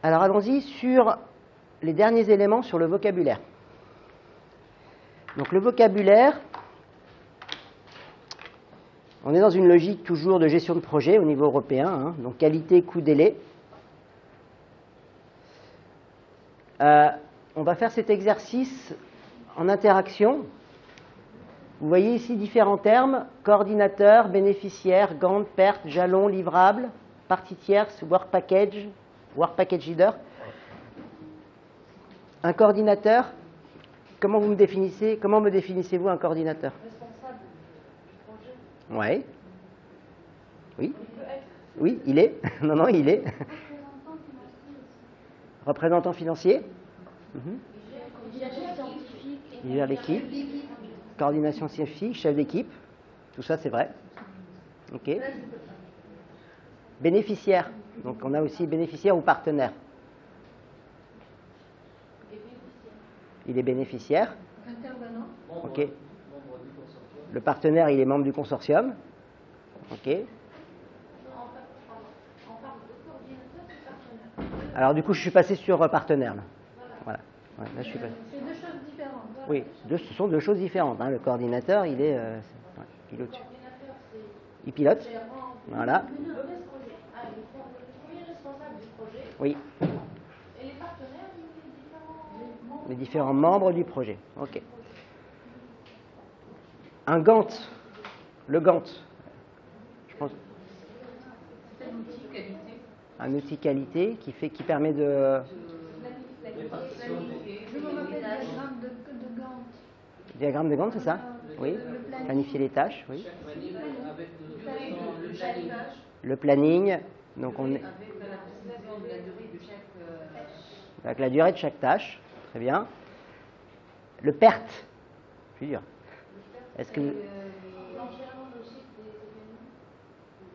Alors allons-y sur les derniers éléments sur le vocabulaire. Donc le vocabulaire, on est dans une logique toujours de gestion de projet au niveau européen, hein, donc qualité, coût, délai. On va faire cet exercice en interaction. Vous voyez ici différents termes: coordinateur, bénéficiaire, Gantt, perte, jalon, livrable, partie tierce, work package leader. Un coordinateur, comment me définissez-vous un coordinateur? Responsable du projet. Ouais. Oui. Oui, il est. Non, il est. Représentant financier. Il gère l'équipe. Coordination scientifique, chef d'équipe. Tout ça, c'est vrai. OK. Bénéficiaire. Donc, on a aussi bénéficiaire ou partenaire. Il est bénéficiaire. Intervenant. OK. Le partenaire, il est membre du consortium. OK. Alors, du coup, je suis passé sur partenaire. Là. Voilà. Ouais, là, je suis passé. C'est deux choses différentes. Oui, ce sont deux choses différentes. Hein. Le coordinateur, il est au-dessus. Il pilote. Voilà. Oui. Et les partenaires, Les différents membres du projet. OK. Un Gantt. Le Gantt. Je pense. c'est un outil qualité. Un outil qualité qui permet de. Diagramme de Gantt, c'est ça? Oui. Planifier les tâches, oui. Le planning. Donc on est. Avec la durée de chaque tâche. Très bien. Le PERT. Je suis dur. Est-ce que.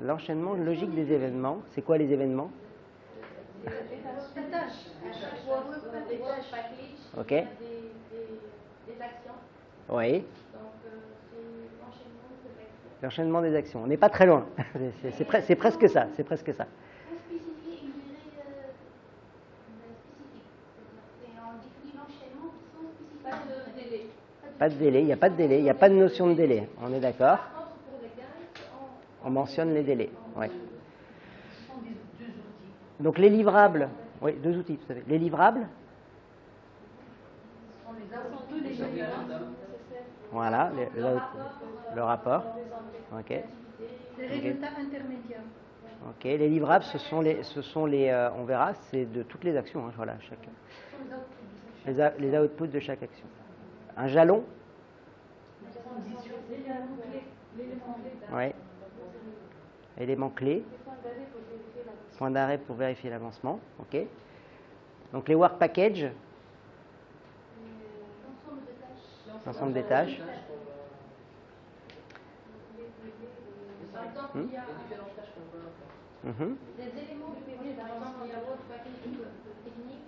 L'enchaînement logique des événements. C'est quoi les événements? Ok. Des actions. Oui. Donc, c'est L'enchaînement des actions. On n'est pas très loin. C'est presque ça. C'est presque ça. spécifier une durée spécifique. C'est on définit l'enchaînement sans spécifier. Pas de délai. Pas de délai. Il n'y a pas de délai. Il n'y a pas de notion de délai. On est d'accord? Par contre, pour les guides, On mentionne les délais. Ouais. ce sont deux outils. Donc les livrables. Oui, deux outils, vous savez. Les livrables. Ce sont les outils de nécessaires. Voilà. Le rapport. OK. Les résultats intermédiaires. OK. Les livrables, ce sont les on verra, c'est de toutes les actions. Hein, voilà, les outputs de chaque action. Un jalon. Oui. Élément clé. Point d'arrêt pour vérifier l'avancement. OK. Donc les work packages. L'ensemble des tâches. Par exemple, il y a différentes tâches qu'on peut. Des éléments du projet, par exemple, il y a votre package technique,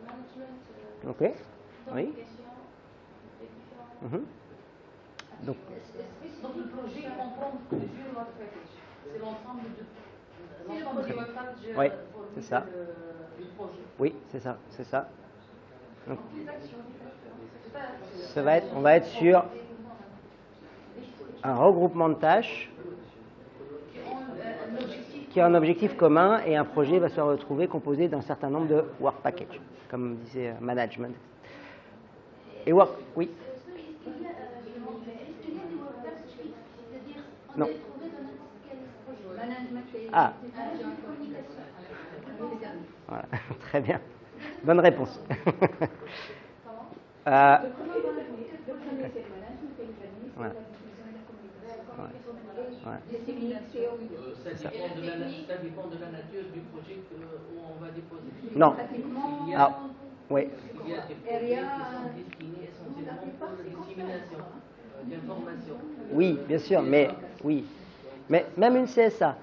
management, OK. Oui. communication, et différents. Donc, le projet comprend plusieurs work packages. C'est l'ensemble de. Si le projet work package oui, c'est ça. le projet. Oui, c'est ça, c'est ça. Donc, Les actions. on va être sur un regroupement de tâches qui a un objectif commun et un projet va se retrouver composé d'un certain nombre de work packages, comme disait management. Et work, oui. Non. Ah. Voilà, très bien. Bonne réponse. Voilà. Ça dépend de la nature du projet où on va déposer. Non. Ah, oui. Il y a des projets qui sont destinés essentiellement pour la dissémination d'informations. Oui, bien sûr, mais oui. Mais même une CSA,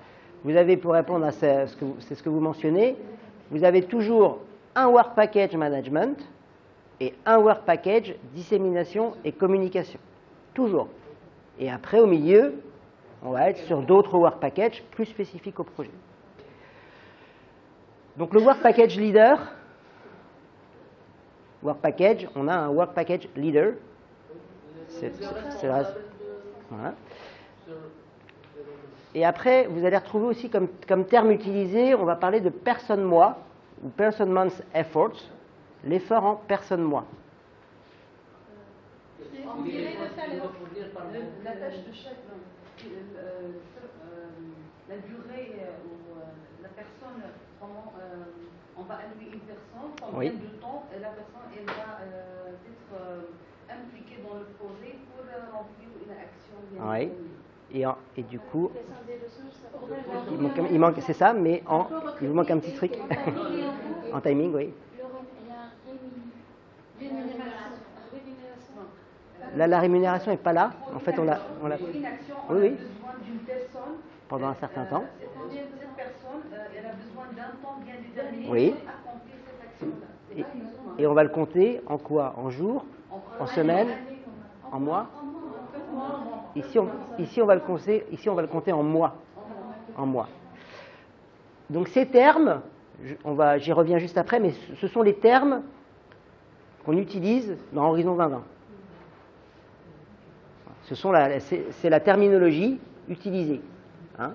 vous avez, pour répondre à c'est ce que vous mentionnez, vous avez toujours un work package management et un work package dissémination et communication. Toujours. Et après, au milieu, on va être sur d'autres work packages plus spécifiques au projet. Donc le Work Package Leader, Work Package, on a un Work Package Leader. Voilà. Et après, vous allez retrouver aussi comme terme utilisé, on va parler de personne-moi, ou person month effort, l'effort en personne-moi. On dirait la tâche de chef, la durée où la personne, comment on va allouer une personne, combien de temps la personne elle va être impliquée dans le projet pour remplir une action bien déterminée. Et du coup, il manque, c'est ça, mais il vous manque un petit truc. En timing, oui. Là, la rémunération n'est pas là. En fait, on l'a. Une action, on a Oui. besoin d'une personne. Pendant un certain temps. C'est-à-dire que cette personne, elle a besoin d'un temps bien déterminé pour accomplir cette action-là. Et on va le compter en quoi? En jours, en semaines, en mois. Ici, on va le compter en mois. En mois. Donc ces termes, j'y reviens juste après, mais ce sont les termes qu'on utilise dans Horizon 2020. C'est la terminologie utilisée. Hein.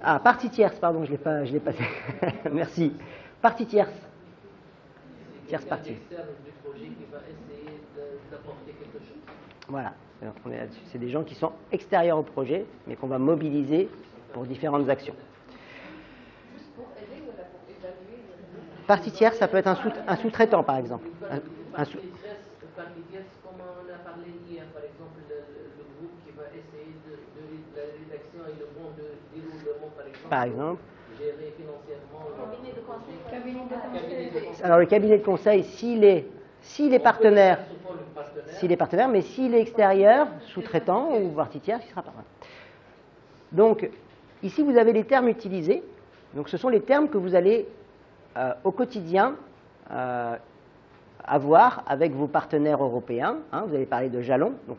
Ah, partie tierce, pardon, je l'ai pas fait. Merci. Partie tierce. Tierce partie. Voilà, on est là-dessus. C'est des gens qui sont extérieurs au projet, mais qu'on va mobiliser pour différentes actions. Partie tierce, ça peut être un sous-traitant, par exemple. Partie tierce, comme on a parlé hier, par exemple, le groupe qui va essayer de la rédaction et le bon déroulement, par exemple. Gérer financièrement. Cabinet de conseil. Alors, le cabinet de conseil, s'il est partenaire, mais s'il est extérieur, sous-traitant ou partie tierce, il sera pas. Donc, ici, vous avez les termes utilisés. Donc, ce sont les termes que vous allez au quotidien avoir avec vos partenaires européens. Hein, vous allez parler de jalons, donc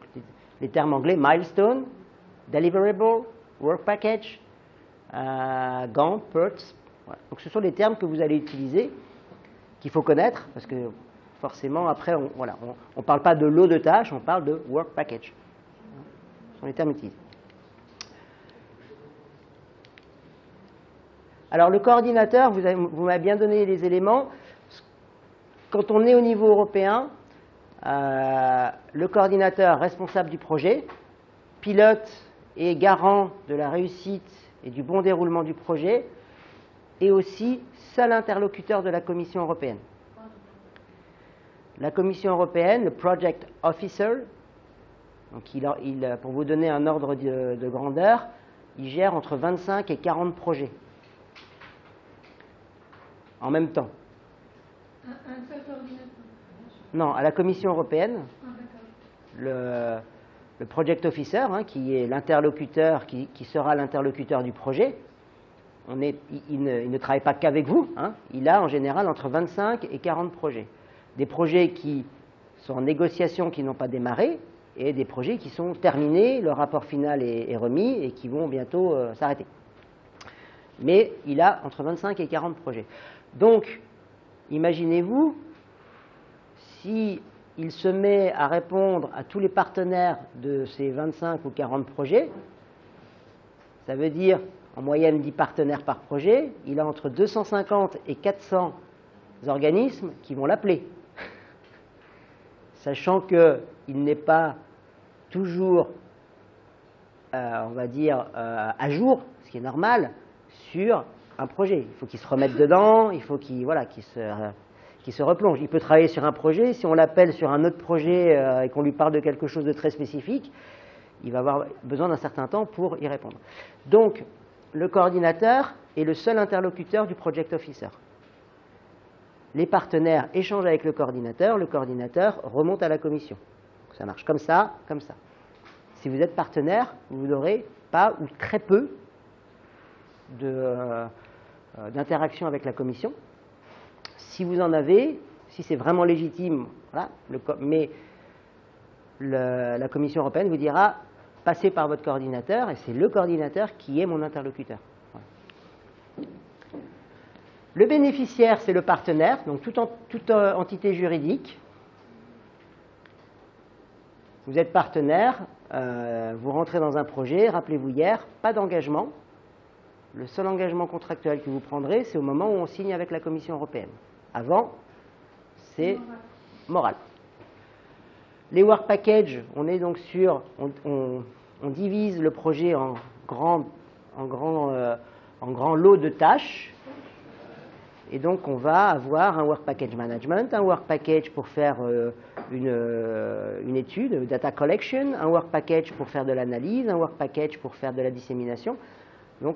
les termes anglais milestone, deliverable, work package, Gantt, PERT. Voilà. Donc, ce sont les termes que vous allez utiliser, qu'il faut connaître, parce que forcément, après, on ne parle pas de lot de tâches, on parle de work package. Ce sont les termes utilisés. Alors, le coordinateur, vous m'avez bien donné les éléments. Quand on est au niveau européen, le coordinateur responsable du projet, pilote et garant de la réussite et du bon déroulement du projet, est aussi seul interlocuteur de la Commission européenne. La Commission européenne, le Project Officer, donc pour vous donner un ordre de grandeur, il gère entre 25 et 40 projets en même temps. Un seul coordinateur? Non, à la Commission européenne, le Project Officer, hein, qui est l'interlocuteur, qui sera l'interlocuteur du projet, il ne travaille pas qu'avec vous, hein, il a en général entre 25 et 40 projets. Des projets qui sont en négociation, qui n'ont pas démarré, et des projets qui sont terminés, le rapport final est remis et qui vont bientôt s'arrêter. Mais il a entre 25 et 40 projets. Donc, imaginez-vous, s'il se met à répondre à tous les partenaires de ces 25 ou 40 projets, ça veut dire en moyenne 10 partenaires par projet, il a entre 250 et 400 organismes qui vont l'appeler. Sachant qu'il n'est pas toujours, on va dire, à jour, ce qui est normal, sur un projet. Il faut qu'il se remette dedans, il faut qu'il se replonge. Il peut travailler sur un projet, si on l'appelle sur un autre projet et qu'on lui parle de quelque chose de très spécifique, il va avoir besoin d'un certain temps pour y répondre. Donc, le coordinateur est le seul interlocuteur du Project Officer. Les partenaires échangent avec le coordinateur remonte à la commission. Ça marche comme ça, comme ça. Si vous êtes partenaire, vous n'aurez pas ou très peu d'interaction avec la commission. Si vous en avez, si c'est vraiment légitime, voilà, mais la Commission européenne vous dira passez par votre coordinateur et c'est le coordinateur qui est mon interlocuteur. Voilà. Le bénéficiaire, c'est le partenaire, donc toute entité juridique. Vous êtes partenaire, vous rentrez dans un projet, rappelez-vous hier, pas d'engagement. Le seul engagement contractuel que vous prendrez, c'est au moment où on signe avec la Commission européenne. Avant, c'est moral. Les work packages, on est donc sur, on divise le projet en grands lots de tâches. Et donc, on va avoir un work package management, un work package pour faire une étude, data collection, un work package pour faire de l'analyse, un work package pour faire de la dissémination. Donc,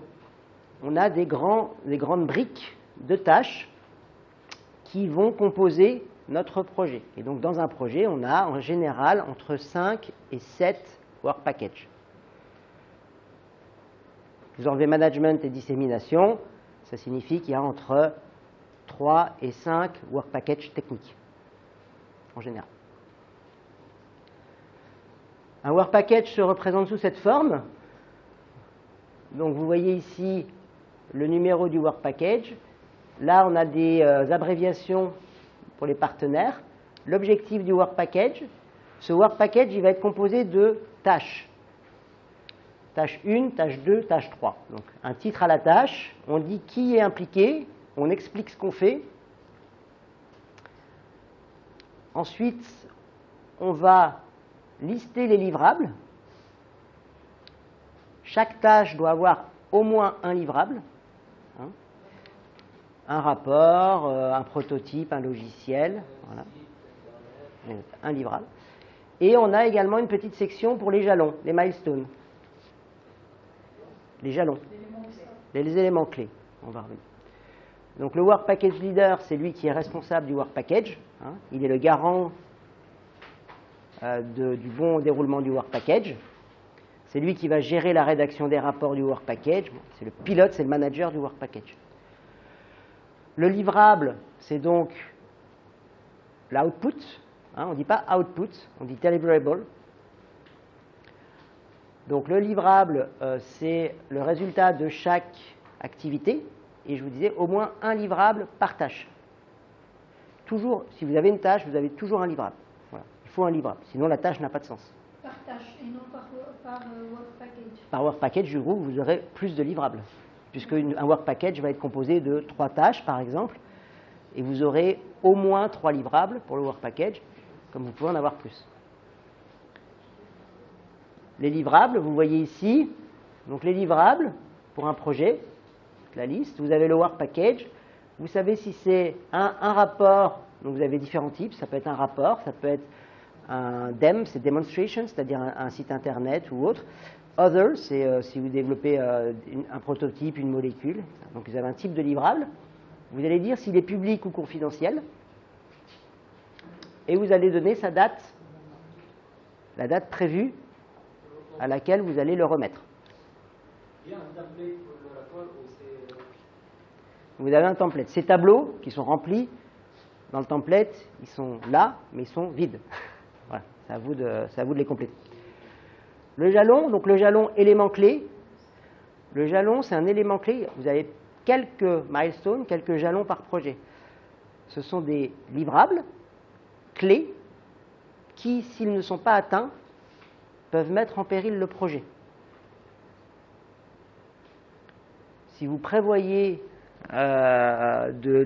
on a des grandes briques de tâches qui vont composer notre projet. Et donc, dans un projet, on a en général entre 5 et 7 work packages. Vous enlevez management et dissémination, ça signifie qu'il y a entre 3 et 5 work packages techniques, en général. Un work package se représente sous cette forme. Donc vous voyez ici le numéro du work package. Là, on a des abréviations pour les partenaires. L'objectif du work package, ce work package, il va être composé de tâches. Tâche 1, tâche 2, tâche 3. Donc un titre à la tâche, on dit qui est impliqué, on explique ce qu'on fait. Ensuite, on va lister les livrables. Chaque tâche doit avoir au moins un livrable. Un rapport, un prototype, un logiciel. Voilà. Un livrable. Et on a également une petite section pour les jalons, les milestones. Les jalons, les éléments clés. On va revenir. Donc le Work Package Leader, c'est lui qui est responsable du Work Package. Il est le garant du bon déroulement du Work Package. C'est lui qui va gérer la rédaction des rapports du Work Package. C'est le pilote, c'est le manager du Work Package. Le livrable, c'est donc l'output. On ne dit pas output, on dit deliverable. Donc le livrable, c'est le résultat de chaque activité. Et je vous disais, au moins un livrable par tâche. Toujours, si vous avez une tâche, vous avez toujours un livrable. Voilà. Il faut un livrable, sinon la tâche n'a pas de sens. Par tâche et non par work package. Par work package, du coup, vous aurez plus de livrables. Puisque un work package va être composé de 3 tâches, par exemple. Et vous aurez au moins 3 livrables pour le work package, comme vous pouvez en avoir plus. Les livrables, vous voyez ici, donc les livrables pour un projet, la liste, vous avez le work package, vous savez si c'est un rapport, donc vous avez différents types, ça peut être un rapport, ça peut être un DEM, c'est demonstration, c'est-à-dire un site internet ou autre. Other, c'est si vous développez un prototype, une molécule, donc vous avez un type de livrable, vous allez dire s'il est public ou confidentiel, et vous allez donner sa date, la date prévue à laquelle vous allez le remettre. Il y a un template pour le rapport ou c'est... Vous avez un template. Ces tableaux qui sont remplis dans le template, ils sont là, mais ils sont vides. Voilà, c'est à vous de les compléter. Le jalon, donc le jalon élément clé. Le jalon, c'est un élément clé. Vous avez quelques milestones, quelques jalons par projet. Ce sont des livrables clés qui, s'ils ne sont pas atteints, peuvent mettre en péril le projet. Si vous prévoyez de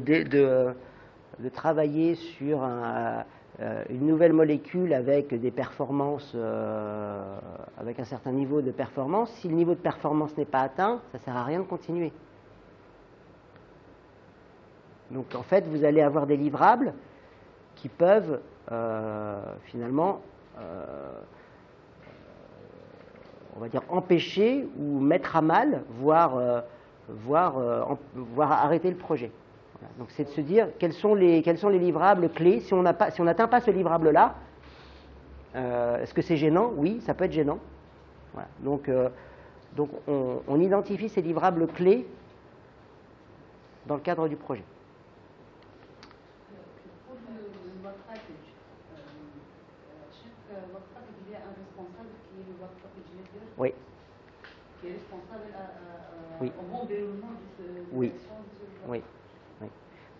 travailler sur une nouvelle molécule avec des performances, avec un certain niveau de performance, si le niveau de performance n'est pas atteint, ça ne sert à rien de continuer. Donc en fait, vous allez avoir des livrables qui peuvent finalement on va dire empêcher ou mettre à mal, voire arrêter le projet. Voilà. Donc c'est de se dire quels sont les livrables clés. Si on n'atteint pas ce livrable-là, est-ce que c'est gênant? Oui, ça peut être gênant. Voilà. Donc on identifie ces livrables clés dans le cadre du projet. Pour le work package, chaque work package, il y a un responsable qui est le work package leader. Oui. Qui est responsable Oui. au bon déroulement de Oui. l'action de ce work. Oui. Oui.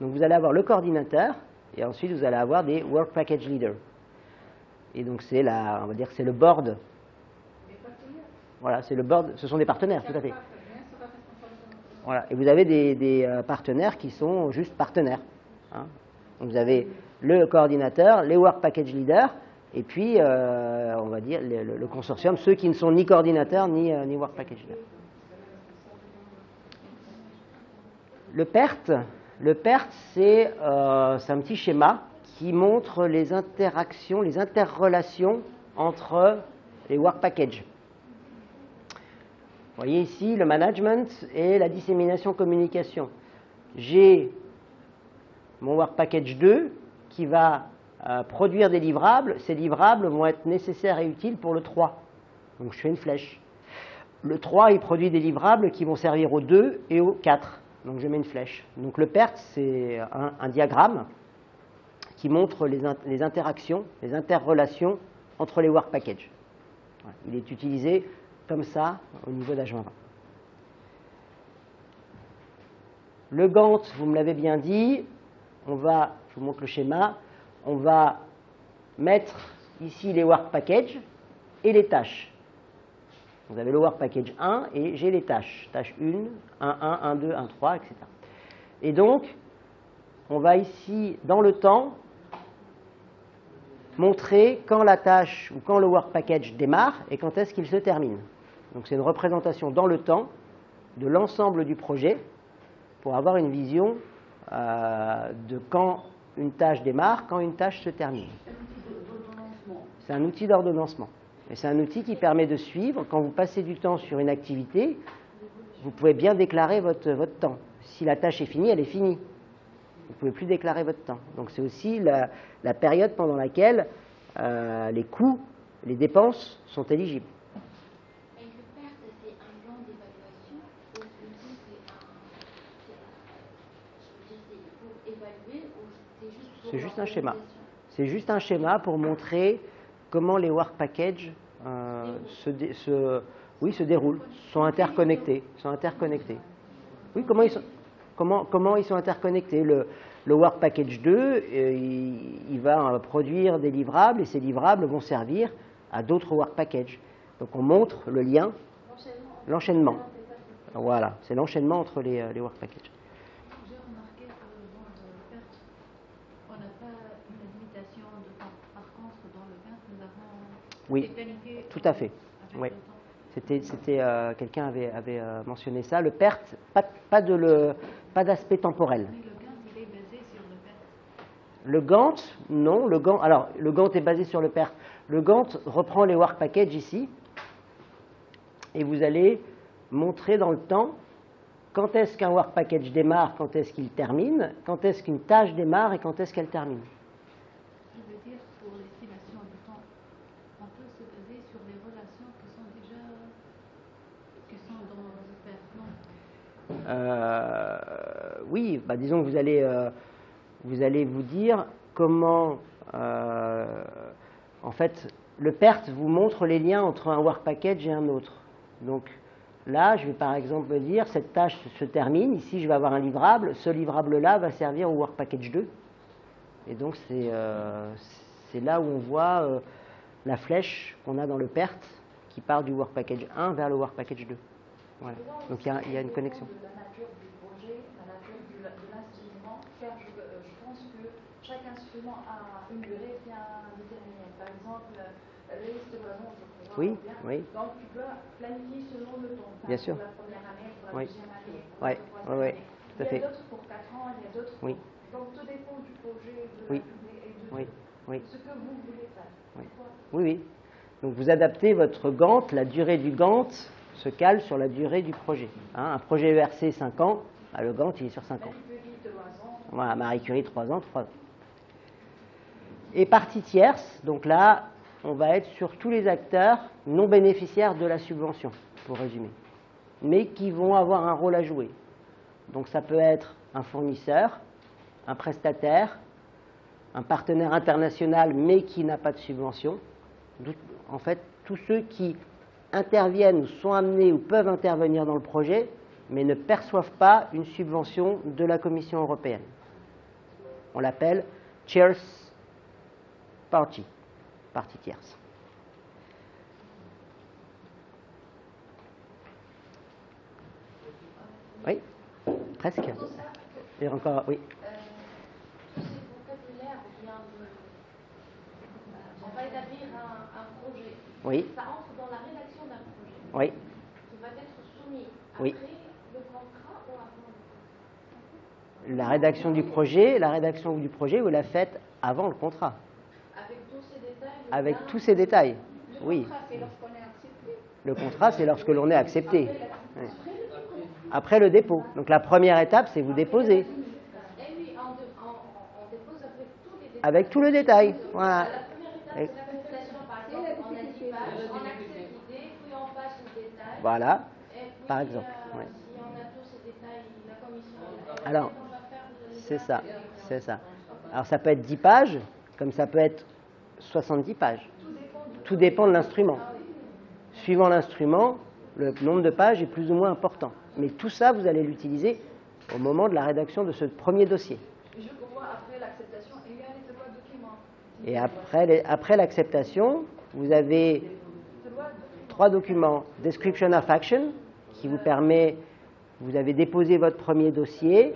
Donc vous allez avoir le coordinateur et ensuite vous allez avoir des Work Package Leaders. Et donc c'est on va dire que c'est le board. Voilà, c'est le board, ce sont des partenaires, tout à fait. Voilà, et vous avez des partenaires qui sont juste partenaires. Hein. Donc vous avez le coordinateur, les Work Package Leaders, et puis, on va dire, le consortium, ceux qui ne sont ni coordinateurs ni Work Package Leaders. Le PERT, c'est un petit schéma qui montre les interactions, les interrelations entre les Work Packages. Vous voyez ici le management et la dissémination communication. J'ai mon Work Package 2 qui va produire des livrables. Ces livrables vont être nécessaires et utiles pour le 3. Donc je fais une flèche. Le 3, il produit des livrables qui vont servir au 2 et au 4. Donc je mets une flèche. Donc le PERT, c'est un diagramme qui montre les interactions, les interrelations entre les Work Packages. Voilà. Il est utilisé comme ça au niveau d'H20. Le Gantt, vous me l'avez bien dit, je vous montre le schéma, on va mettre ici les Work Packages et les tâches. Vous avez le Work Package 1 et j'ai les tâches. Tâche 1, 1, 1, 2, 1, 3, etc. Et donc, on va ici, dans le temps, montrer quand la tâche ou quand le Work Package démarre et quand est-ce qu'il se termine. Donc c'est une représentation dans le temps de l'ensemble du projet pour avoir une vision de quand une tâche démarre, quand une tâche se termine. C'est un outil d'ordonnancement. Et c'est un outil qui permet de suivre. Quand vous passez du temps sur une activité, vous pouvez bien déclarer votre temps. Si la tâche est finie, elle est finie. Vous ne pouvez plus déclarer votre temps. Donc c'est aussi la période pendant laquelle les coûts, les dépenses sont éligibles. Et le PERT, c'est un plan d'évaluation ou c'est pour évaluer ou c'est juste pour... C'est juste un schéma. C'est juste un schéma pour montrer comment les Work Packages se déroulent, sont interconnectés. Oui, comment ils sont interconnectés. Le Work Package 2, il va produire des livrables et ces livrables vont servir à d'autres Work Packages. Donc on montre le lien, l'enchaînement. Voilà, c'est l'enchaînement entre les Work Packages. J'ai remarqué que dans le PERT, on n'a pas une limitation de temps. Par contre, dans le PERT, nous avons Oui, des qualités. tout à fait. Oui. Quelqu'un avait mentionné ça. Le PERT, pas d'aspect temporel. Mais le Gantt, il est basé sur le PERT. Le Gantt, non. Le Gantt est basé sur le PERT. Le Gantt reprend les Work Packages ici. Et vous allez montrer dans le temps quand est-ce qu'un Work Package démarre, quand est-ce qu'il termine, quand est-ce qu'une tâche démarre et quand est-ce qu'elle termine. Je veux dire, pour l'estimation du temps, on peut se baser sur les relations qui sont dans le PERT, non? Oui, disons que vous allez vous dire comment, en fait, le PERT vous montre les liens entre un Work Package et un autre. Donc là, je vais par exemple me dire, cette tâche se termine, ici je vais avoir un livrable, ce livrable-là va servir au Work Package 2. Et donc c'est là où on voit la flèche qu'on a dans le PERT qui part du Work Package 1 vers le Work Package 2. Voilà. Donc il y a une connexion. De la nature du projet, la nature de l'instrument, car je pense que chaque instrument a une durée bien déterminée. Par exemple, les livraisons, je crois Oui, bien. oui. Donc tu peux planifier selon le temps. Bien sûr. Pour la première année, pour la Oui. deuxième année, pour Oui, la troisième oui, année. tout à fait. Il y a d'autres pour 4 ans, il y a d'autres Oui. Donc tout dépend du projet, de Oui. la durée et de Oui, oui. ce que vous voulez faire. Oui. Oui. Donc vous adaptez votre Gantt, la durée du Gantt se cale sur la durée du projet. Hein, un projet ERC 5 ans, le Gantt il est sur 5 ans. Marie Curie, 3 ans. Voilà, Marie Curie 3 ans, 3 ans. Et partie tierce, donc là, on va être sur tous les acteurs non bénéficiaires de la subvention, pour résumer, mais qui vont avoir un rôle à jouer. Donc ça peut être un fournisseur, un prestataire, un partenaire international, mais qui n'a pas de subvention. En fait, tous ceux qui interviennent ou sont amenés ou peuvent intervenir dans le projet, mais ne perçoivent pas une subvention de la Commission européenne. On l'appelle tierce party, partie tierce. Oui, presque. Et encore, oui. Tous ces vocabulaires vient de. On va établir un projet. Oui. Ça entre dans la rédaction d'un projet. Oui. Qui va être soumis après Oui. le contrat ou avant le contrat. La rédaction du projet, vous la faites avant le contrat. Avec tous ces détails. Avec tous ces détails. Oui. Le contrat, c'est lorsqu'on est accepté. Le contrat, c'est lorsque l'on est accepté. Oui. Après le dépôt. Donc la première étape, c'est vous déposer. Et oui, on dépose avec tous les détails. Avec tout le détail. Voilà. La première étape, c'est l'acceptation. Par exemple, on a 10 pages, on accepte l'idée, puis on passe le détail. Voilà. Et puis, Par exemple. Oui. si on a tous ces détails, la commission. Alors, on va faire c'est ça. C'est ça. Alors ça peut être 10 pages, comme ça peut être 70 pages. Tout dépend de l'instrument. Suivant l'instrument, le nombre de pages est plus ou moins important. Mais tout ça, vous allez l'utiliser au moment de la rédaction de ce premier dossier. Je vois après l'acceptation, il y a les trois documents. Et après l'acceptation, vous avez 3 documents. Description of action, qui vous permet, vous avez déposé votre premier dossier,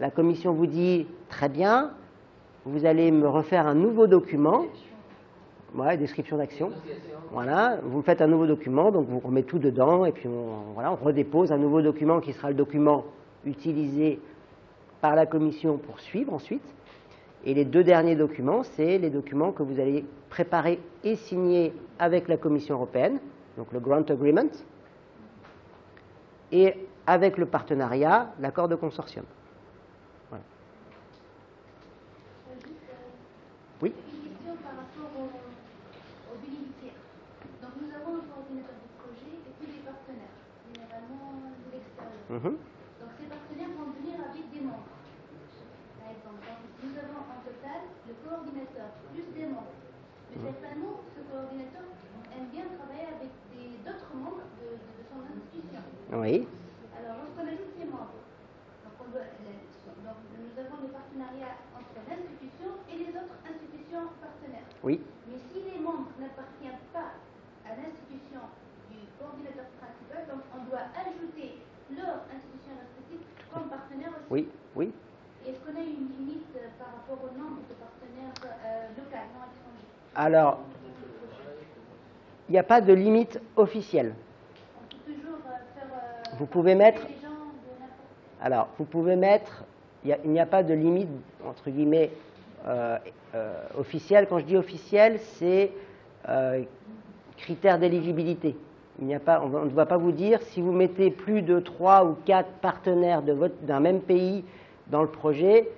la commission vous dit, très bien, vous allez me refaire un nouveau document, voilà, description d'action, voilà, vous faites un nouveau document, donc vous remettez tout dedans, et puis on redépose un nouveau document qui sera le document utilisé par la commission pour suivre ensuite. Et les 2 derniers documents, c'est les documents que vous allez préparer et signer avec la Commission européenne, donc le Grant Agreement, et avec le partenariat, l'accord de consortium. Voilà. Oui. Une question par rapport aux bénéficiaires. Donc nous avons le coordinateur du projet et puis les partenaires, généralement de l'extérieur. Donc ces partenaires vont venir avec des membres. Par exemple, donc, nous avons en total le coordinateur plus des membres. Mais certainement, ce coordinateur aime bien travailler avec d'autres membres de son institution. Oui. Alors lorsqu'on ajoute ces membres, donc nous avons le partenariat entre l'institution et les autres institutions partenaires. Oui. Mais si les membres n'appartiennent pas à l'institution du coordinateur principal, donc on doit ajouter leur institution respective comme partenaire aussi. Oui. Oui. Est-ce qu'on a une limite par rapport au nombre de partenaires locaux, non étrangers? Alors, il n'y a pas de limite officielle. On peut toujours faire. Vous pouvez mettre. Les gens de n'importe. Alors, vous pouvez mettre. Il n'y a pas de limite, entre guillemets, officielle. Quand je dis officielle, c'est critère d'éligibilité. On ne va pas vous dire si vous mettez plus de 3 ou 4 partenaires d'un même pays dans le projet,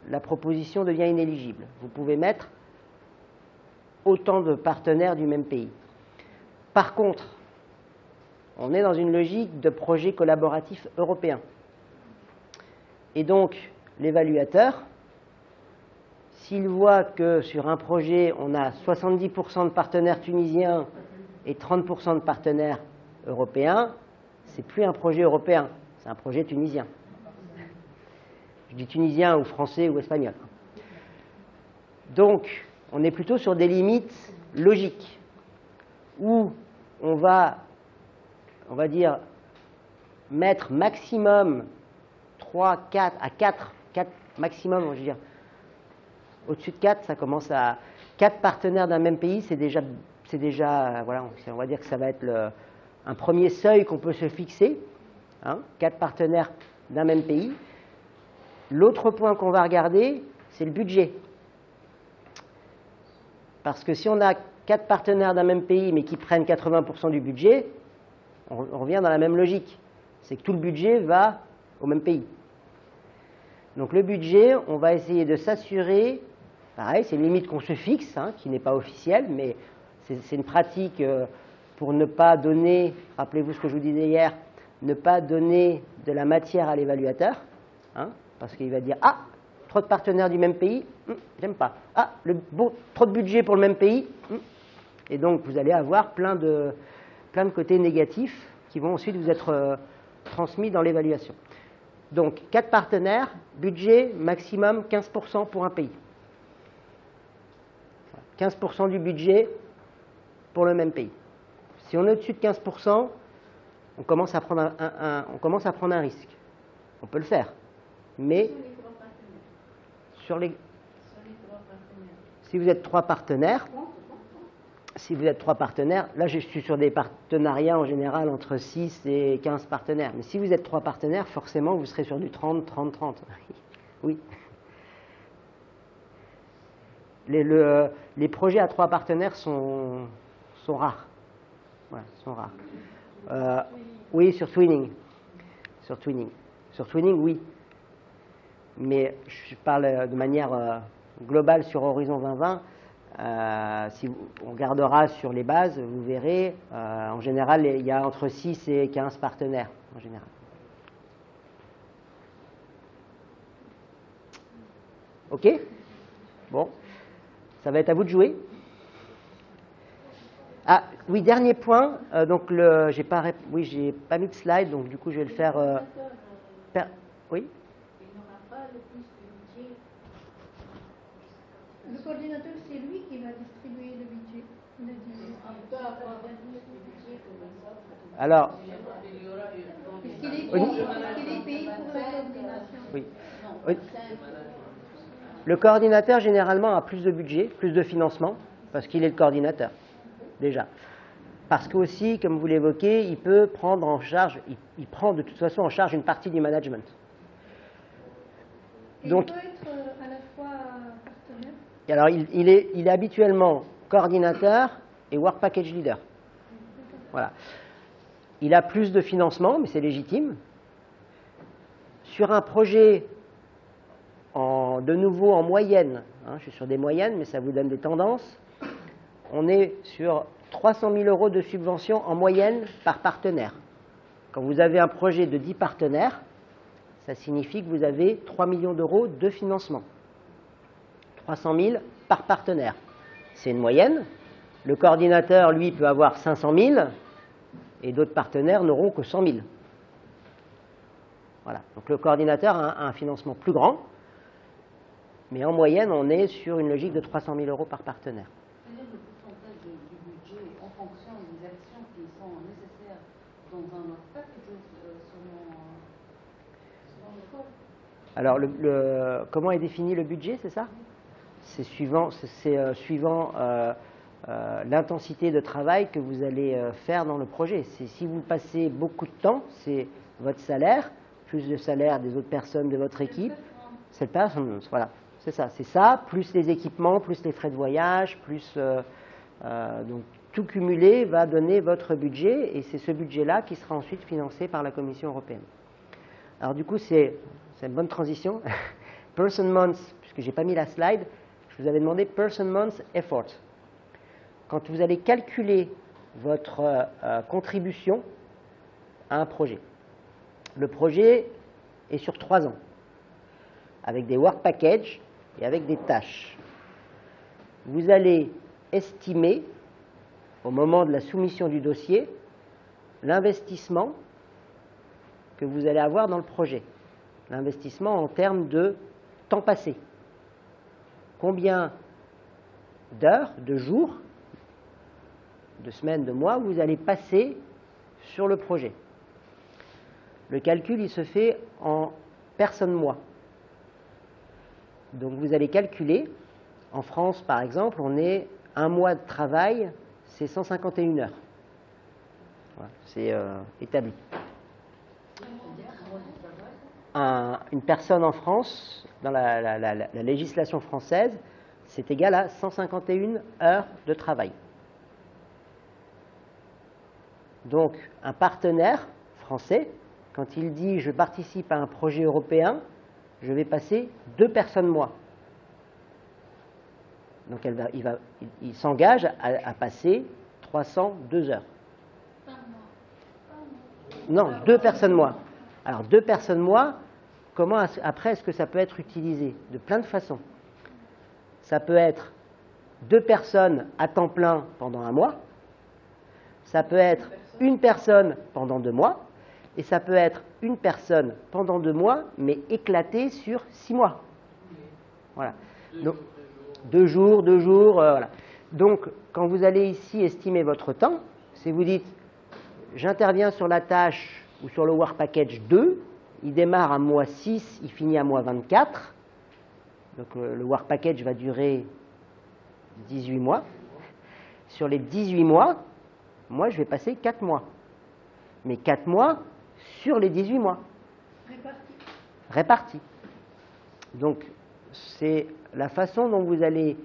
la proposition devient inéligible. Vous pouvez mettre autant de partenaires du même pays. Par contre, on est dans une logique de projet collaboratif européen. Et donc, l'évaluateur, s'il voit que sur un projet, on a 70% de partenaires tunisiens et 30% de partenaires européens, c'est plus un projet européen, c'est un projet tunisien. Je dis tunisien ou français ou espagnol. Donc, on est plutôt sur des limites logiques, où on va dire, mettre maximum 3, 4, à 4 maximum, je veux dire, au-dessus de 4, ça commence à 4 partenaires d'un même pays, c'est déjà, voilà, on va dire que ça va être un premier seuil qu'on peut se fixer, 4 partenaires d'un même pays. L'autre point qu'on va regarder, c'est le budget. Parce que si on a 4 partenaires d'un même pays, mais qui prennent 80% du budget, on revient dans la même logique. C'est que tout le budget va au même pays. Donc le budget, on va essayer de s'assurer, pareil, c'est une limite qu'on se fixe, qui n'est pas officielle, mais c'est une pratique pour ne pas donner, rappelez-vous ce que je vous disais hier, ne pas donner de la matière à l'évaluateur, parce qu'il va dire « Ah, trop de partenaires du même pays, j'aime pas. Ah, trop de budget pour le même pays. » Et donc, vous allez avoir plein de côtés négatifs qui vont ensuite vous être transmis dans l'évaluation. Donc, 4 partenaires, budget maximum 15% pour un pays. 15% du budget pour le même pays. Si on est au-dessus de 15%, on commence à prendre un risque. On peut le faire. Mais si vous êtes 3 partenaires, là je suis sur des partenariats en général entre 6 et 15 partenaires. Mais si vous êtes 3 partenaires, forcément vous serez sur du 30, 30, 30. Oui. Les projets à 3 partenaires sont rares. Voilà, sont rares. Oui, sur Twinning. Sur Twinning, oui. Mais je parle de manière globale sur Horizon 2020. Si on regardera sur les bases, vous verrez, en général, il y a entre 6 et 15 partenaires, en général. OK? Bon. Ça va être à vous de jouer. Ah, oui, dernier point. Donc, j'ai pas mis de slide, donc du coup, je vais le faire. Oui? Il n'aura pas le plus de budget. Le coordinateur, c'est lui qui va distribuer le budget. On peut avoir plus de budget que les autres. Alors. Puisqu'il est payé pour la coordination. Oui. Oui. Le coordinateur, généralement, a plus de budget, plus de financement, parce qu'il est le coordinateur, déjà. Parce qu'aussi, comme vous l'évoquez, il peut prendre en charge, il prend de toute façon en charge une partie du management. Donc, il peut être à la fois partenaire. Alors, il est habituellement coordinateur et Work Package Leader. Voilà. Il a plus de financement, mais c'est légitime. Sur un projet, de nouveau en moyenne, je suis sur des moyennes, mais ça vous donne des tendances, on est sur 300 000 € de subvention en moyenne par partenaire. Quand vous avez un projet de 10 partenaires, ça signifie que vous avez 3 millions d'euros de financement. 300 000 par partenaire. C'est une moyenne. Le coordinateur, lui, peut avoir 500 000 et d'autres partenaires n'auront que 100 000. Voilà. Donc le coordinateur a un financement plus grand, mais en moyenne, on est sur une logique de 300 000 € par partenaire. C'est-à-dire le pourcentage du budget en fonction des actions qui sont nécessaires dans un package selon le code. Alors, comment est défini le budget, c'est ça? C'est suivant l'intensité de travail que vous allez faire dans le projet. Si vous passez beaucoup de temps, c'est votre salaire, plus le salaire des autres personnes de votre équipe, c'est le performance, voilà. C'est ça, plus les équipements, plus les frais de voyage, plus donc tout cumulé va donner votre budget, et c'est ce budget-là qui sera ensuite financé par la Commission européenne. Alors du coup, c'est une bonne transition. Person months, puisque j'ai pas mis la slide, je vous avais demandé person months effort. Quand vous allez calculer votre contribution à un projet, le projet est sur 3 ans, avec des work packages et avec des tâches. Vous allez estimer, au moment de la soumission du dossier, l'investissement que vous allez avoir dans le projet. L'investissement en termes de temps passé. Combien d'heures, de jours, de semaines, de mois vous allez passer sur le projet. Le calcul, il se fait en personnes-mois. Donc vous allez calculer, en France par exemple, on est un mois de travail, c'est 151 heures. Voilà, c'est établi. Une personne en France, dans la législation française, c'est égal à 151 heures de travail. Donc un partenaire français, quand il dit « je participe à un projet européen », je vais passer 2 personnes mois. Donc il s'engage à passer 302 heures. Non, 2 personnes mois. Alors 2 personnes mois, comment après est-ce que ça peut être utilisé? De plein de façons. Ça peut être 2 personnes à temps plein pendant 1 mois. Ça peut être 1 personne pendant 2 mois. Et ça peut être une personne pendant 2 mois, mais éclatée sur 6 mois. Voilà. Donc, 2 jours, voilà. Donc, quand vous allez ici estimer votre temps, si vous dites, j'interviens sur la tâche ou sur le Work Package 2, il démarre à mois 6, il finit à mois 24. Donc, le Work Package va durer 18 mois. Sur les 18 mois, moi, je vais passer 4 mois. Mais 4 mois sur les 18 mois. Répartis. Donc, c'est la façon dont vous allez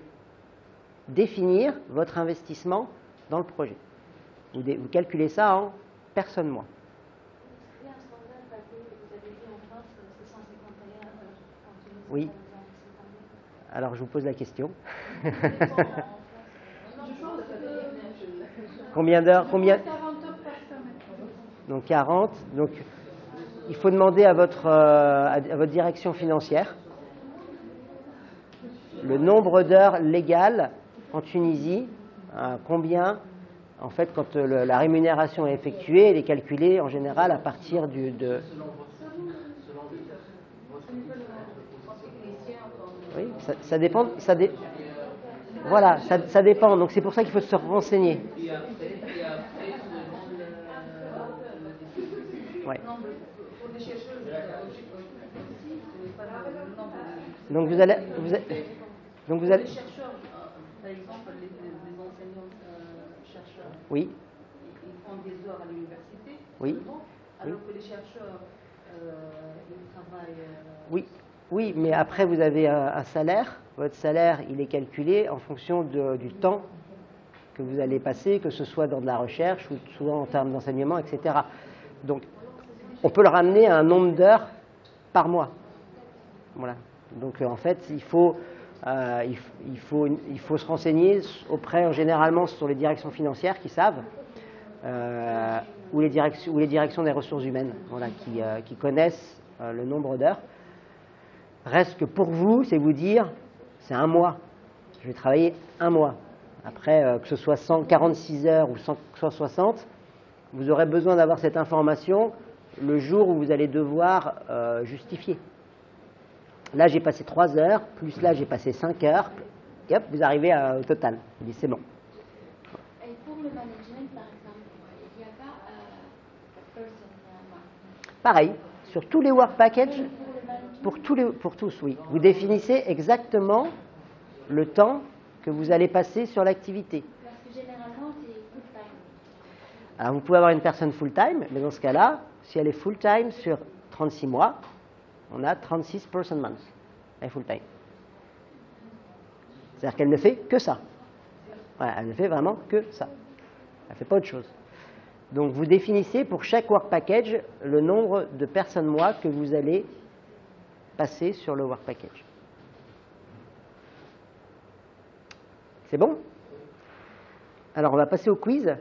définir votre investissement dans le projet. Vous calculez ça en personne-mois. Oui. Alors, je vous pose la question. Combien d'heures? Combien? 40 heures par semaine. Donc 40. Donc, il faut demander à votre direction financière le nombre d'heures légales en Tunisie, combien, en fait, quand la rémunération est effectuée, elle est calculée en général à partir de... Oui, ça dépend. Voilà, ça dépend. Donc c'est pour ça qu'il faut se renseigner. Ouais. Donc vous allez. Les chercheurs, par exemple, les enseignants chercheurs, oui. Ils font des heures à l'université, oui. Seulement, alors que les chercheurs, ils travaillent... Oui, mais après vous avez un salaire. Votre salaire, il est calculé en fonction du temps que vous allez passer, que ce soit dans de la recherche ou soit en termes d'enseignement, etc. Donc, on peut le ramener à un nombre d'heures par mois. Voilà. Donc, en fait, il faut se renseigner auprès, généralement, sur les directions financières qui savent, ou les directions des ressources humaines, voilà, qui connaissent le nombre d'heures. Reste que pour vous, c'est vous dire, c'est 1 mois. Je vais travailler 1 mois. Après, que ce soit 146 heures ou 160, vous aurez besoin d'avoir cette information le jour où vous allez devoir justifier. Là, j'ai passé 3 heures, plus là, j'ai passé 5 heures, et hop, vous arrivez au total. Vous dites, c'est bon. Et pour le management, par exemple, il n'y a pas person mark. Pareil, sur tous les work packages, pour tous, oui. Vous définissez exactement le temps que vous allez passer sur l'activité. Parce que généralement, c'est full-time. Alors, vous pouvez avoir une personne full-time, mais dans ce cas-là, si elle est full-time sur 36 mois, on a 36 person months. Elle est full-time. C'est-à-dire qu'elle ne fait que ça. Voilà, elle ne fait vraiment que ça. Elle ne fait pas autre chose. Donc, vous définissez pour chaque work package le nombre de personnes mois que vous allez passer sur le work package. C'est bon? Alors, on va passer au quiz.